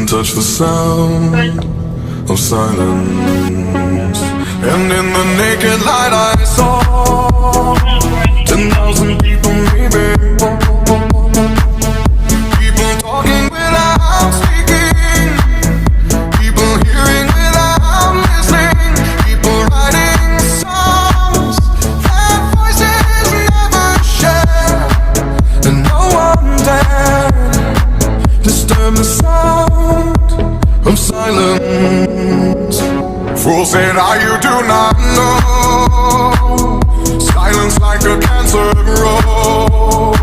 can touch the sound of silence. And in the naked light I saw 10,000 people maybe. People talking without speaking, people hearing without listening, people writing songs that voices never share. And no one dared disturb the sound of silence. Fool said, you do not know. Silence like a cancer grows.